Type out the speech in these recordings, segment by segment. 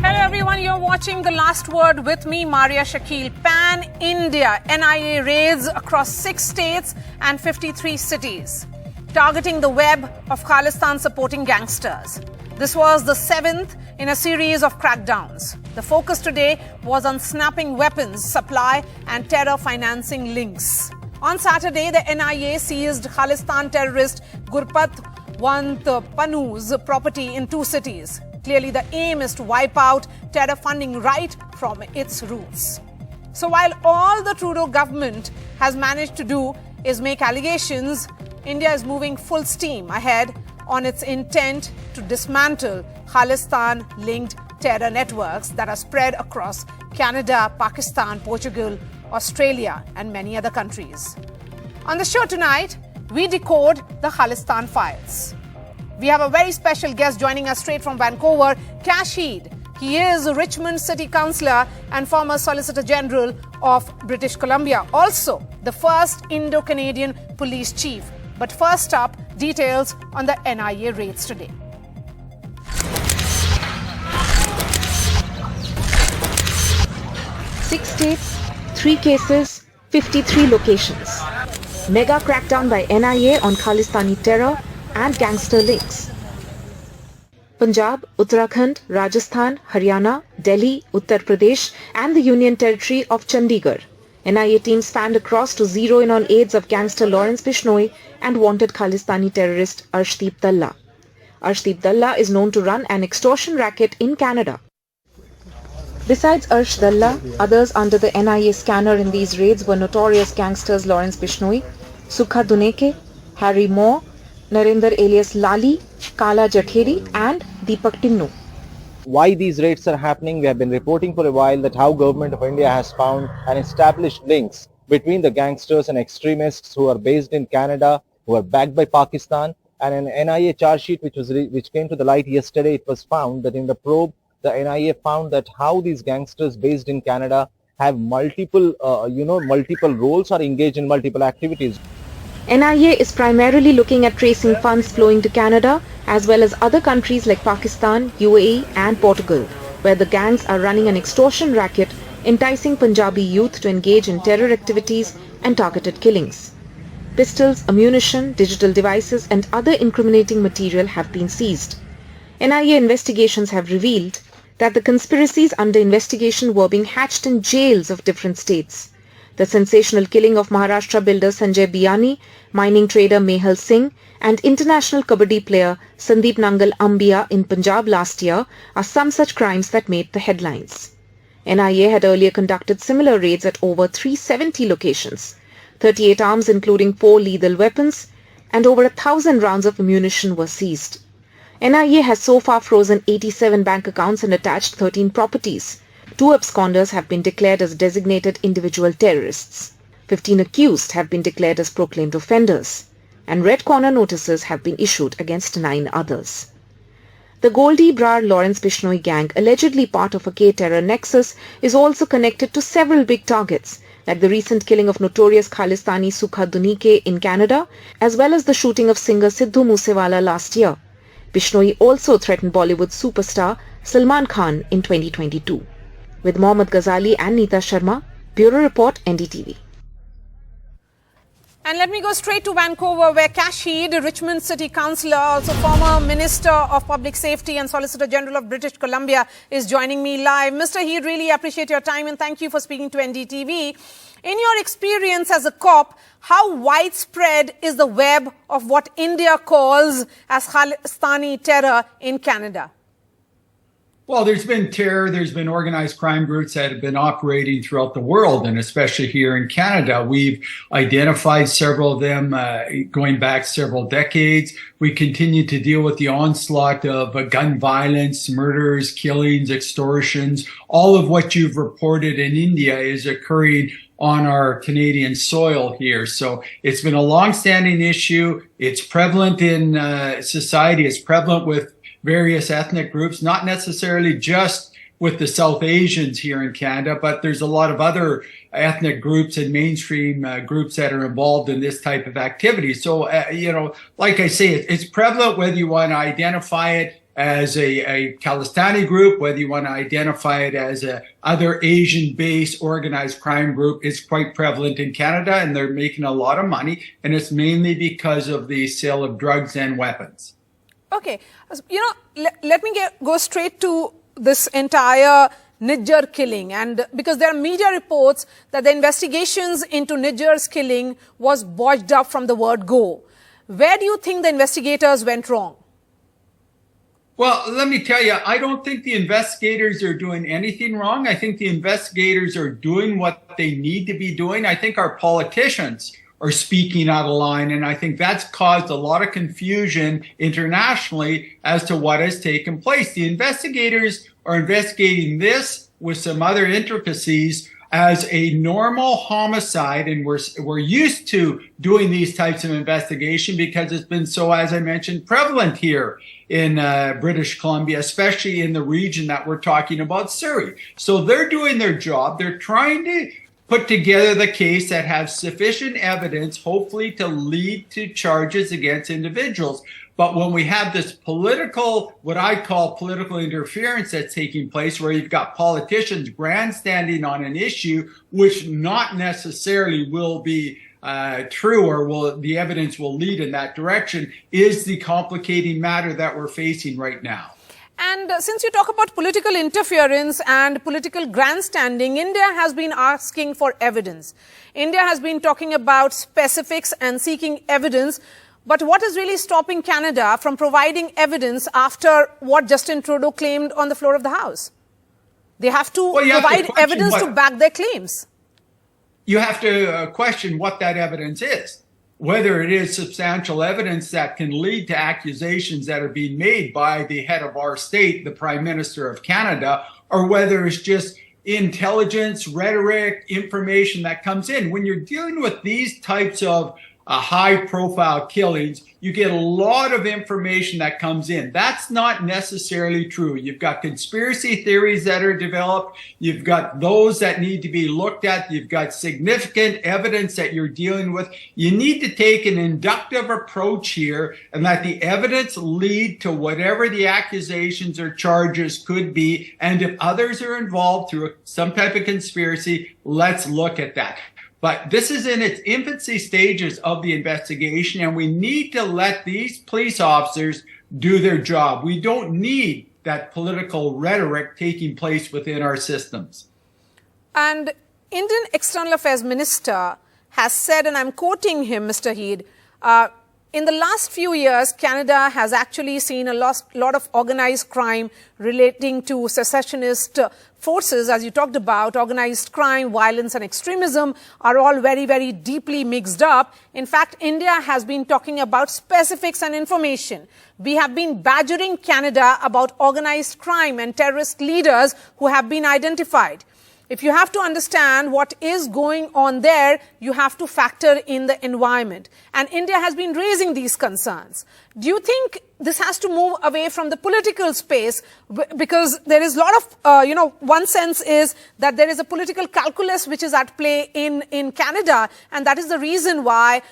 Hello everyone, you're watching The Last Word with me, Maria Shakil. Pan-India NIA raids across 6 states and 53 cities, targeting the web of Khalistan-supporting gangsters. This was the 7th in a series of crackdowns. The focus today was on snapping weapons supply and terror financing links. On Saturday, the NIA seized Khalistan-terrorist Gurpat Want Panu's property in 2 cities. Clearly, the aim is to wipe out terror funding right from its roots. So while all the Trudeau government has managed to do is make allegations, India is moving full steam ahead on its intent to dismantle Khalistan-linked terror networks that are spread across Canada, Pakistan, Portugal, Australia and many other countries. On the show tonight, we decode the Khalistan files. We have a very special guest joining us straight from Vancouver, Kashid. He is a Richmond City Councillor and former Solicitor General of British Columbia. Also, the first Indo-Canadian police chief. But first up, details on the NIA raids today. Six states, 3 cases, 53 locations. Mega crackdown by NIA on Khalistani terror and gangster links. Punjab, Uttarakhand, Rajasthan, Haryana, Delhi, Uttar Pradesh and the Union Territory of Chandigarh. NIA teams spanned across to zero in on aides of gangster Lawrence Bishnoi and wanted Khalistani-terrorist Arshdeep Dalla. Arshdeep Dalla is known to run an extortion racket in Canada. Besides Arsh Dalla, others under the NIA scanner in these raids were notorious gangsters Lawrence Bishnoi, Sukha Duneke, Harry Moore, Narendra alias Lali, Kala Jakheri and Deepak Tinnu. Why these raids are happening, we have been reporting for a while that how Government of India has found and established links between the gangsters and extremists who are based in Canada, who are backed by Pakistan, and an NIA charge sheet which came to the light yesterday, it was found that in the probe, the NIA found that how these gangsters based in Canada have multiple roles or engage in multiple activities. NIA is primarily looking at tracing funds flowing to Canada as well as other countries like Pakistan, UAE and Portugal, where the gangs are running an extortion racket enticing Punjabi youth to engage in terror activities and targeted killings. Pistols, ammunition, digital devices and other incriminating material have been seized. NIA investigations have revealed that the conspiracies under investigation were being hatched in jails of different states. The sensational killing of Maharashtra builder Sanjay Biyani, mining trader Mehal Singh and international kabaddi player Sandeep Nangal Ambiya in Punjab last year are some such crimes that made the headlines. NIA had earlier conducted similar raids at over 370 locations, 38 arms including 4 lethal weapons and over 1,000 rounds of ammunition were seized. NIA has so far frozen 87 bank accounts and attached 13 properties. 2 absconders have been declared as designated individual terrorists. 15 accused have been declared as proclaimed offenders. And red corner notices have been issued against 9 others. The Goldie Brar Lawrence Bishnoi gang, allegedly part of a K-terror nexus, is also connected to several big targets, like the recent killing of notorious Khalistani Sukha Duneke in Canada, as well as the shooting of singer Sidhu Moosewala last year. Bishnoi also threatened Bollywood superstar Salman Khan in 2022. With Mohammad Ghazali and Neeta Sharma, Bureau Report, NDTV. And let me go straight to Vancouver, where Kashid, Richmond City Councillor, also former Minister of Public Safety and Solicitor General of British Columbia, is joining me live. Mr. Heed, really appreciate your time and thank you for speaking to NDTV. In your experience as a cop, how widespread is the web of what India calls as Khalistani terror in Canada? Well, there's been terror, there's been organized crime groups that have been operating throughout the world, and especially here in Canada. We've identified several of them going back several decades. We continue to deal with the onslaught of gun violence, murders, killings, extortions. All of what you've reported in India is occurring on our Canadian soil here. So it's been a long-standing issue. It's prevalent in society. It's prevalent with various ethnic groups, not necessarily just with the South Asians here in Canada, but there's a lot of other ethnic groups and mainstream groups that are involved in this type of activity. So, you know, like I say, it's prevalent whether you want to identify it as a Khalistani group, whether you want to identify it as a other Asian-based organized crime group. It's quite prevalent in Canada, and they're making a lot of money, and it's mainly because of the sale of drugs and weapons. Okay, you know, let me go straight to this entire Nijjar killing, and because there are media reports that the investigations into Nijjar's killing was botched up from the word go. Where do you think the investigators went wrong? Well, let me tell you, I don't think the investigators are doing anything wrong. I think the investigators are doing what they need to be doing. I think our politicians are speaking out of line, and I think that's caused a lot of confusion internationally as to what has taken place. The investigators are investigating this with some other intricacies as a normal homicide, and we're used to doing these types of investigation because it's been so, as I mentioned, prevalent here in British Columbia, especially in the region that we're talking about, Surrey. So they're doing their job. They're trying to put together the case that has sufficient evidence, hopefully, to lead to charges against individuals. But when we have this political, what I call political interference that's taking place, where you've got politicians grandstanding on an issue, which not necessarily will be true, or the evidence will lead in that direction, is the complicating matter that we're facing right now. And since you talk about political interference and political grandstanding, India has been asking for evidence. India has been talking about specifics and seeking evidence. But what is really stopping Canada from providing evidence after what Justin Trudeau claimed on the floor of the House? They have to provide evidence to back their claims. You have to question what that evidence is, whether it is substantial evidence that can lead to accusations that are being made by the head of our state, the Prime Minister of Canada, or whether it's just intelligence, rhetoric, information that comes in. When you're dealing with these types of high-profile killings, you get a lot of information that comes in. That's not necessarily true. You've got conspiracy theories that are developed. You've got those that need to be looked at. You've got significant evidence that you're dealing with. You need to take an inductive approach here and let the evidence lead to whatever the accusations or charges could be. And if others are involved through some type of conspiracy, let's look at that. But this is in its infancy stages of the investigation, and we need to let these police officers do their job. We don't need that political rhetoric taking place within our systems. And Indian External Affairs Minister has said, and I'm quoting him, Mr. Heed, in the last few years, Canada has actually seen a lot of organized crime relating to secessionist forces. As you talked about, organized crime, violence and extremism are all very, very deeply mixed up. In fact, India has been talking about specifics and information. We have been badgering Canada about organized crime and terrorist leaders who have been identified. If you have to understand what is going on there, you have to factor in the environment. And India has been raising these concerns. Do you think this has to move away from the political space? Because there is a lot of, one sense is that there is a political calculus which is at play in Canada. And that is the reason why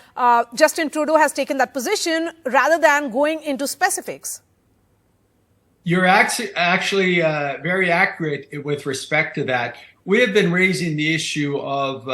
Justin Trudeau has taken that position rather than going into specifics. You're actually very accurate with respect to that. We have been raising the issue of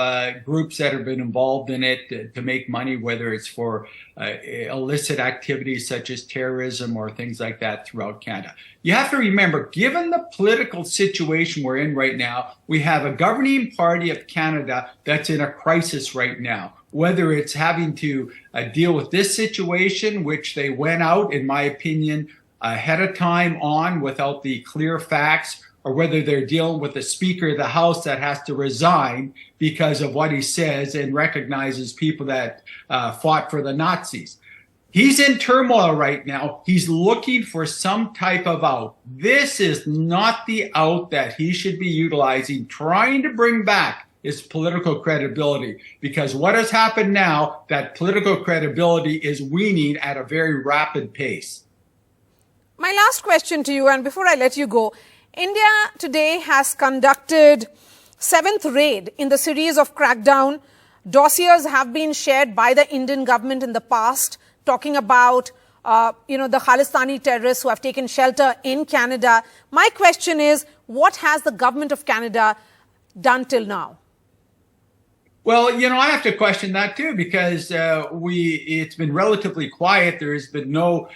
groups that have been involved in it to make money, whether it's for illicit activities such as terrorism or things like that throughout Canada. You have to remember, given the political situation we're in right now, we have a governing party of Canada that's in a crisis right now. Whether it's having to deal with this situation, which they went out, in my opinion, ahead of time on without the clear facts, or whether they're dealing with the Speaker of the House that has to resign because of what he says and recognizes people that fought for the Nazis. He's in turmoil right now. He's looking for some type of out. This is not the out that he should be utilizing, trying to bring back his political credibility. Because what has happened now, that political credibility is waning at a very rapid pace. My last question to you, and before I let you go, India today has conducted 7th raid in the series of Crackdown. Dossiers have been shared by the Indian government in the past, talking about, the Khalistani-terrorists who have taken shelter in Canada. My question is, what has the government of Canada done till now? Well, I have to question that too, because it's been relatively quiet. There has been no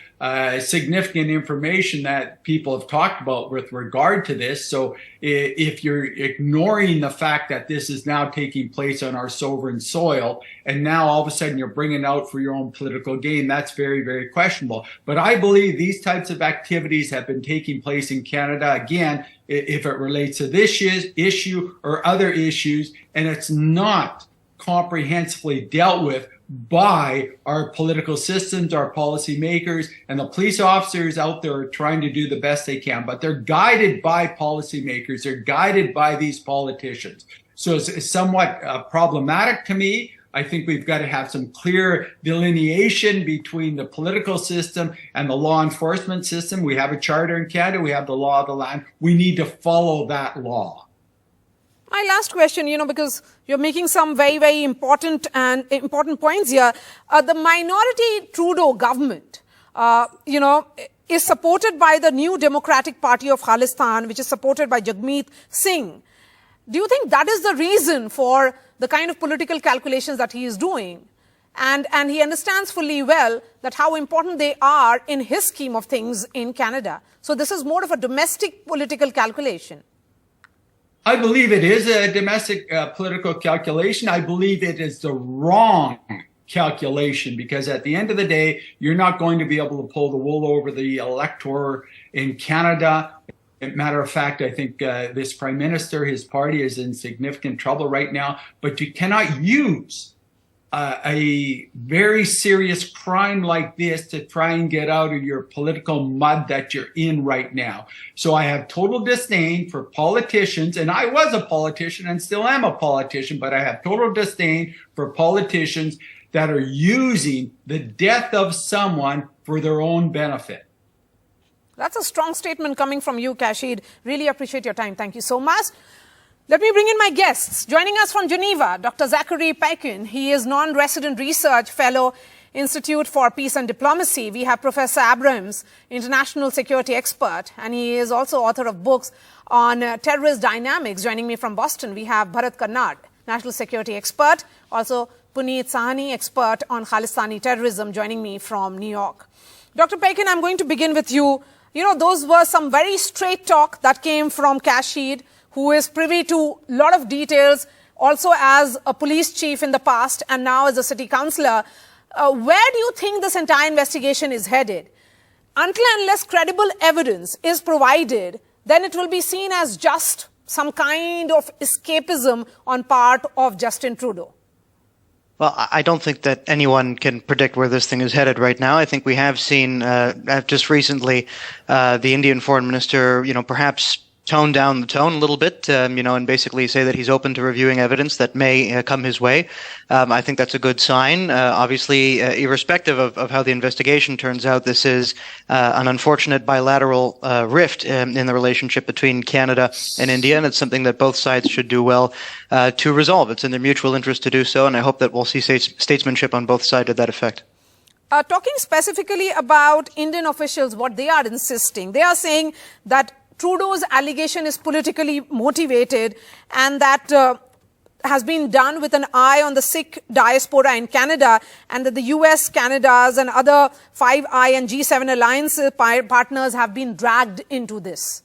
significant information that people have talked about with regard to this. So if you're ignoring the fact that this is now taking place on our sovereign soil, and now all of a sudden you're bringing it out for your own political gain, that's very, very questionable. But I believe these types of activities have been taking place in Canada, again, if it relates to this issue or other issues, and it's not comprehensively dealt with by our political systems, our policymakers, and the police officers out there are trying to do the best they can, but they're guided by policymakers, they're guided by these politicians. So it's somewhat problematic to me. I think we've got to have some clear delineation between the political system and the law enforcement system. We have a charter in Canada. We have the law of the land. We need to follow that law. My last question, because you're making some very, very important points here. The minority Trudeau government, is supported by the new Democratic Party of Khalistan, which is supported by Jagmeet Singh. Do you think that is the reason for the kind of political calculations that he is doing? And he understands fully well that how important they are in his scheme of things in Canada. So this is more of a domestic political calculation. I believe it is a domestic political calculation. I believe it is the wrong calculation, because at the end of the day, you're not going to be able to pull the wool over the elector in Canada. As a matter of fact, I think this prime minister, his party is in significant trouble right now, but you cannot use a very serious crime like this to try and get out of your political mud that you're in right now. So I have total disdain for politicians, and I was a politician and still am a politician, but I have total disdain for politicians that are using the death of someone for their own benefit. That's a strong statement coming from you, Kashid. Really appreciate your time. Thank you so much. Let me bring in my guests. Joining us from Geneva, Dr. Zachary Paikin. He is non-resident research fellow, Institute for Peace and Diplomacy. We have Professor Abrams, international security expert, and he is also author of books on terrorist dynamics. Joining me from Boston, we have Bharat Karnad, national security expert, also Puneet Sahani, expert on Khalistani-terrorism, joining me from New York. Dr. Paikin, I'm going to begin with you. Those were some very straight talk that came from Kashid, who is privy to a lot of details, also as a police chief in the past and now as a city councillor. Where do you think this entire investigation is headed? Until and unless credible evidence is provided, then it will be seen as just some kind of escapism on part of Justin Trudeau. Well, I don't think that anyone can predict where this thing is headed right now. I think we have seen just recently the Indian foreign minister, perhaps tone down the tone a little bit, and basically say that he's open to reviewing evidence that may come his way. I think that's a good sign. Obviously, irrespective of how the investigation turns out, this is an unfortunate bilateral rift in the relationship between Canada and India, and it's something that both sides should do well to resolve. It's in their mutual interest to do so, and I hope that we'll see statesmanship on both sides to that effect. Talking specifically about Indian officials, what they are insisting, they are saying that Trudeau's allegation is politically motivated and that has been done with an eye on the Sikh diaspora in Canada, and that the US, Canada's and other Five Eyes and G7 alliance partners have been dragged into this.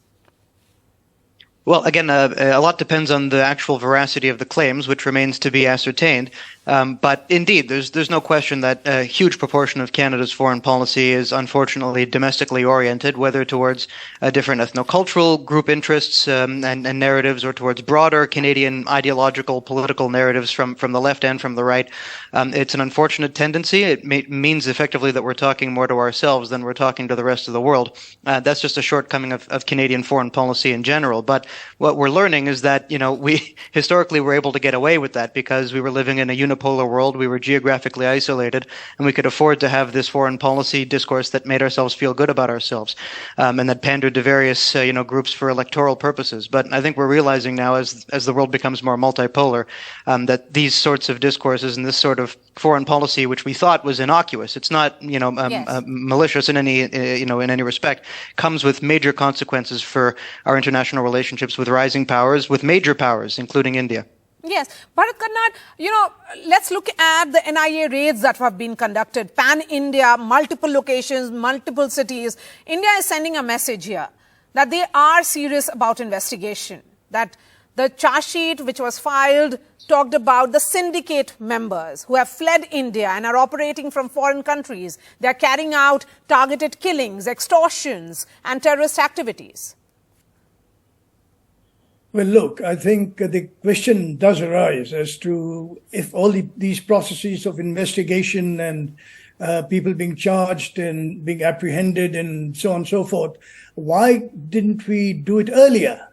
Well, again, a lot depends on the actual veracity of the claims, which remains to be ascertained. But indeed, there's no question that a huge proportion of Canada's foreign policy is unfortunately domestically oriented, whether towards different ethnocultural group interests and narratives, or towards broader Canadian ideological political narratives from the left and from the right. It's an unfortunate tendency. It means effectively that we're talking more to ourselves than we're talking to the rest of the world. That's just a shortcoming of Canadian foreign policy in general. But what we're learning is that, we historically were able to get away with that because we were living in a unipolar world. We were geographically isolated, and we could afford to have this foreign policy discourse that made ourselves feel good about ourselves, and that pandered to various groups for electoral purposes. But I think we're realizing now, as the world becomes more multipolar, that these sorts of discourses and this sort of foreign policy, which we thought was innocuous, it's not malicious in any in any respect, comes with major consequences for our international relationships with rising powers, with major powers, including India. Yes, Bharat Karnad, let's look at the NIA raids that have been conducted, pan-India, multiple locations, multiple cities. India is sending a message here that they are serious about investigation, that the charge sheet which was filed talked about the syndicate members who have fled India and are operating from foreign countries. They are carrying out targeted killings, extortions, and terrorist activities. Well, look, I think the question does arise as to if all these processes of investigation and people being charged and being apprehended and so on and so forth, why didn't we do it earlier?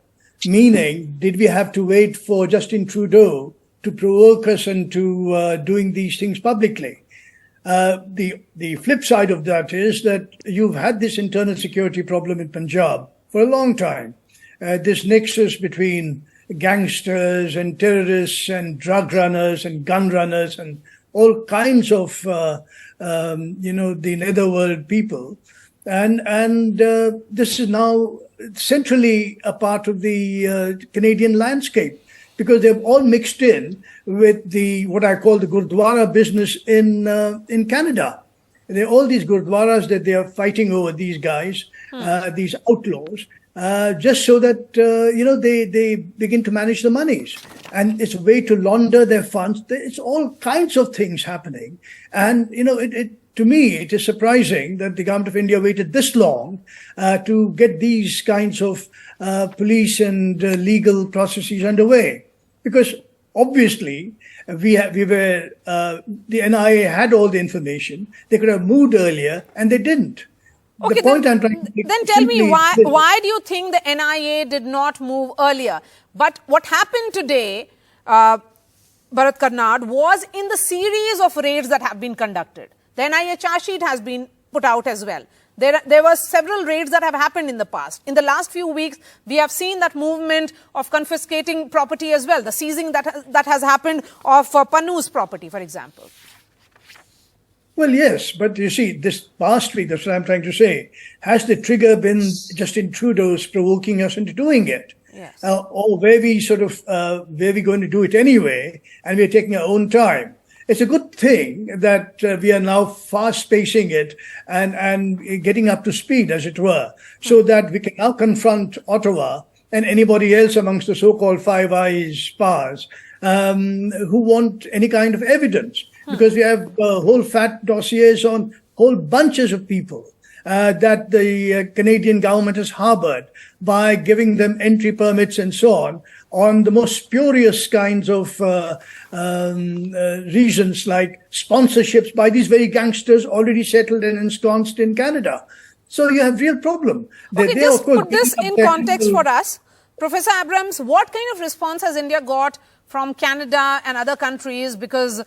Meaning, did we have to wait for Justin Trudeau to provoke us into doing these things publicly? The flip side of that is that you've had this internal security problem in Punjab for a long time. This nexus between gangsters and terrorists and drug runners and gun runners and all kinds of, the netherworld people. And this is now centrally a part of the Canadian landscape, because they've all mixed in with what I call the Gurdwara business in Canada. There are all these Gurdwaras that they are fighting over, these guys, these outlaws. Just so that, they begin to manage the monies. And it's a way to launder their funds. It's all kinds of things happening. And, to me, it is surprising that the government of India waited this long to get these kinds of police and legal processes underway. Because obviously, the NIA had all the information. They could have moved earlier, and they didn't. Okay, the point I'm trying to make then tell me why do you think the NIA did not move earlier? But what happened today, Bharat Karnad, was in the series of raids that have been conducted. The NIA charge sheet has been put out as well. There were several raids that have happened in the past. In the last few weeks, we have seen that movement of confiscating property as well, the seizing that has happened of Panu's property, for example. Well, yes, but you see, this past week, that's what I'm trying to say, has the trigger been Justin Trudeau's provoking us into doing it? Yes. Or were we going to do it anyway, and we're taking our own time? It's a good thing that we are now fast-pacing it and getting up to speed, as it were, so that we can now confront Ottawa and anybody else amongst the so-called Five Eyes powers who want any kind of evidence. Because we have whole fat dossiers on whole bunches of people that the Canadian government has harbored by giving them entry permits and so on the most spurious kinds of reasons, like sponsorships by these very gangsters already settled and ensconced in Canada. So you have real problem. Okay, just put this in context for us. Professor Abrams, what kind of response has India got from Canada and other countries? Because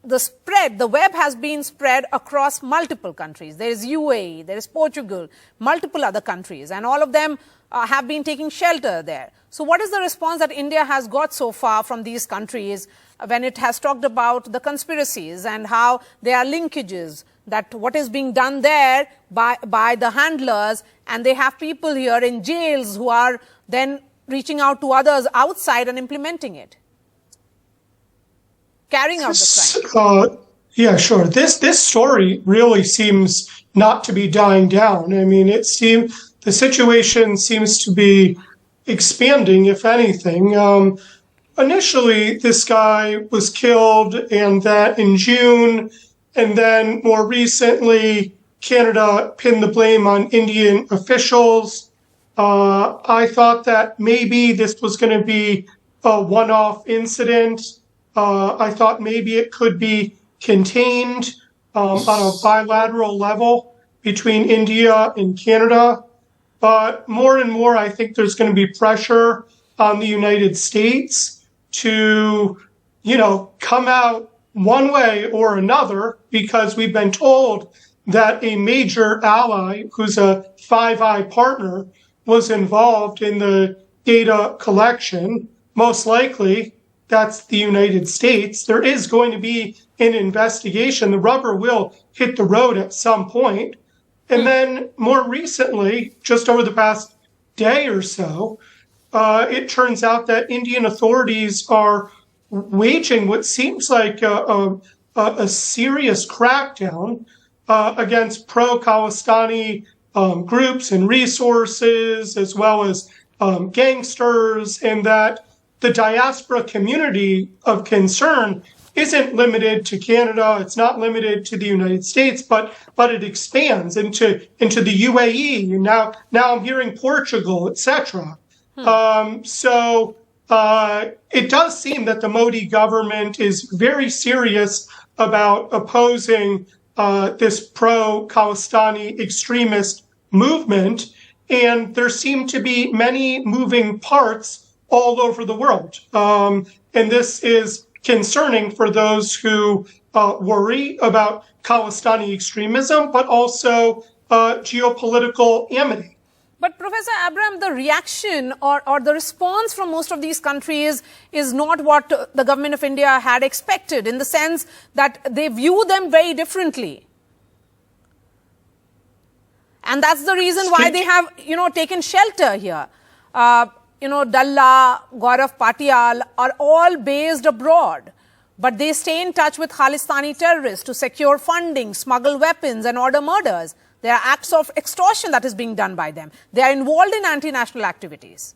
the web has been spread across multiple countries. There is UAE, there is Portugal, multiple other countries, and all of them have been taking shelter there. So what is the response that India has got so far from these countries when it has talked about the conspiracies and how there are linkages, that what is being done there by the handlers, and they have people here in jails who are then reaching out to others outside and implementing it? Carrying out the crime. Yeah, sure. This story really seems not to be dying down. I mean, the situation seems to be expanding, if anything. Initially, this guy was killed, and that in June, and then more recently, Canada pinned the blame on Indian officials. I thought that maybe this was going to be a one-off incident. I thought maybe it could be contained on a bilateral level between India and Canada. But more and more, I think there's going to be pressure on the United States to come out one way or another, because we've been told that a major ally who's a Five Eye partner was involved in the data collection. Most likely, that's the United States. There is going to be an investigation. The rubber will hit the road at some point. And then more recently, just over the past day or so, it turns out that Indian authorities are waging what seems like a serious crackdown against pro-Khalistani groups and resources, as well as gangsters, and that the diaspora community of concern isn't limited to Canada. It's not limited to the United States, but it expands into the UAE, and now I'm hearing Portugal, etc. So it does seem that the Modi government is very serious about opposing this pro-Khalistani extremist movement, and there seem to be many moving parts all over the world. And this is concerning for those who worry about Khalistani extremism, but also geopolitical amity. But Professor Abram, the reaction or the response from most of these countries is not what the government of India had expected, in the sense that they view them very differently. And that's the reason why they have, taken shelter here. Dalla, Gaurav Patial are all based abroad, but they stay in touch with Khalistani-terrorists to secure funding, smuggle weapons and order murders. There are acts of extortion that is being done by them. They are involved in anti-national activities.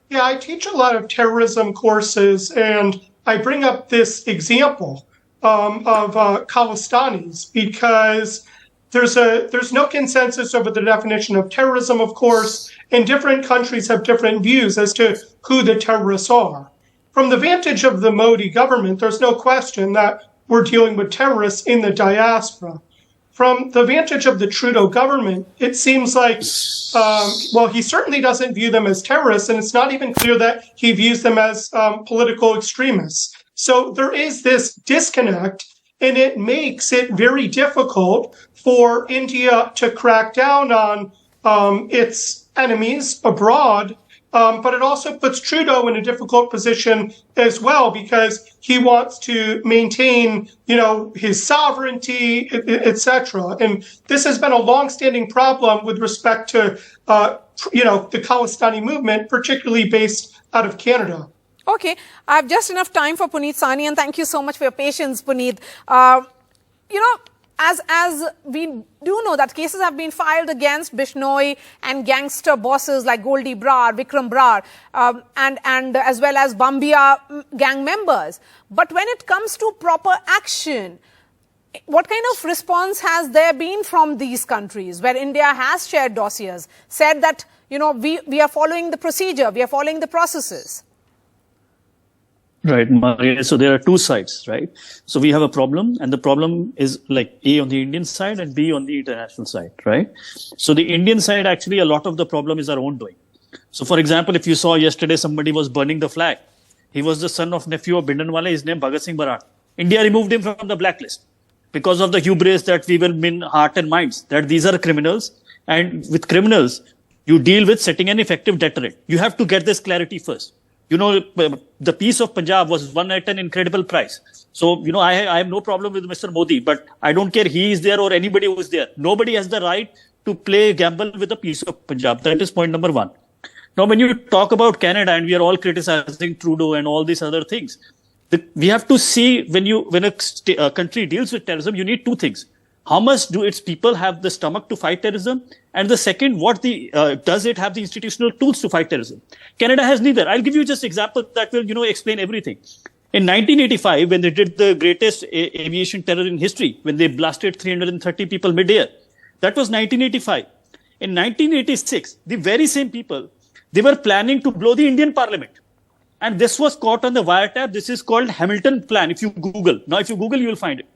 Yeah, I teach a lot of terrorism courses, and I bring up this example of Khalistanis because there's no consensus over the definition of terrorism, of course, and different countries have different views as to who the terrorists are. From the vantage of the Modi government, there's no question that we're dealing with terrorists in the diaspora. From the vantage of the Trudeau government, it seems like, he certainly doesn't view them as terrorists, and it's not even clear that he views them as political extremists. So there is this disconnect, and it makes it very difficult for India to crack down on its enemies abroad. But it also puts Trudeau in a difficult position as well, because he wants to maintain, his sovereignty, etc. And this has been a longstanding problem with respect to, the Khalistani movement, particularly based out of Canada. Okay, I have just enough time for Puneet Sahni, and thank you so much for your patience, Puneet. As we do know that cases have been filed against Bishnoi and gangster bosses like Goldie Brar, Vikram Brar, and as well as Bambia gang members. But when it comes to proper action, what kind of response has there been from these countries where India has shared dossiers, said that, we are following the procedure, we are following the processes? Right, Maria. So there are two sides, right? So we have a problem, and the problem is like A on the Indian side and B on the international side, right? So the Indian side, actually, a lot of the problem is our own doing. So for example, if you saw yesterday, somebody was burning the flag. He was the son of nephew of Bhindanwale, his name Bhagat Singh Barat. India removed him from the blacklist because of the hubris that we will win heart and minds, that these are criminals. And with criminals, you deal with setting an effective deterrent. You have to get this clarity first. The peace of Punjab was won at an incredible price. So, I have no problem with Mr. Modi, but I don't care he is there or anybody who is there. Nobody has the right to play gamble with the peace of Punjab. That is point number one. Now, when you talk about Canada, and we are all criticizing Trudeau and all these other things, we have to see when a country deals with terrorism, you need two things. How much do its people have the stomach to fight terrorism? And the second, does it have the institutional tools to fight terrorism? Canada has neither. I'll give you just example that will, explain everything. In 1985, when they did the greatest aviation terror in history, when they blasted 330 people mid-air, that was 1985. In 1986, the very same people, they were planning to blow the Indian Parliament. And this was caught on the wiretap. This is called Hamilton Plan. If you Google, you will find it.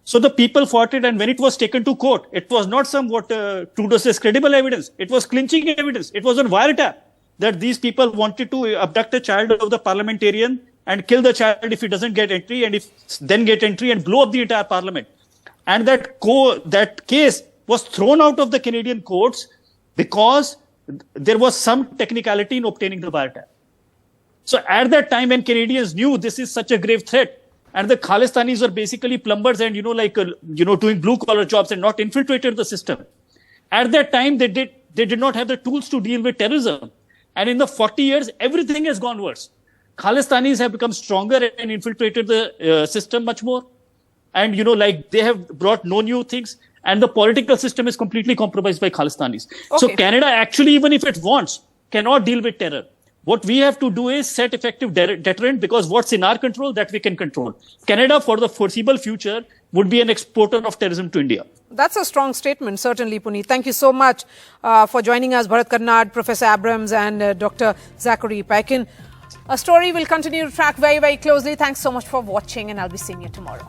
So the people fought it, and when it was taken to court, it was not what Trudeau says credible evidence. It was clinching evidence. It was on wiretap that these people wanted to abduct a child of the parliamentarian and kill the child if he doesn't get entry, and then get entry and blow up the entire parliament. And that case was thrown out of the Canadian courts because there was some technicality in obtaining the wiretap. So at that time, when Canadians knew this is such a grave threat, and the Khalistanis were basically plumbers and, doing blue collar jobs and not infiltrated the system. At that time, they did not have the tools to deal with terrorism. And in the 40 years, everything has gone worse. Khalistanis have become stronger and infiltrated the system much more. And, they have brought no new things. And the political system is completely compromised by Khalistanis. Okay. So Canada actually, even if it wants, cannot deal with terror. What we have to do is set effective deterrent, because what's in our control, that we can control. Canada, for the foreseeable future, would be an exporter of terrorism to India. That's a strong statement, certainly, Puneet. Thank you so much for joining us, Bharat Karnad, Professor Abrams and Dr. Zachary Paikin. A story we'll continue to track very, very closely. Thanks so much for watching, and I'll be seeing you tomorrow.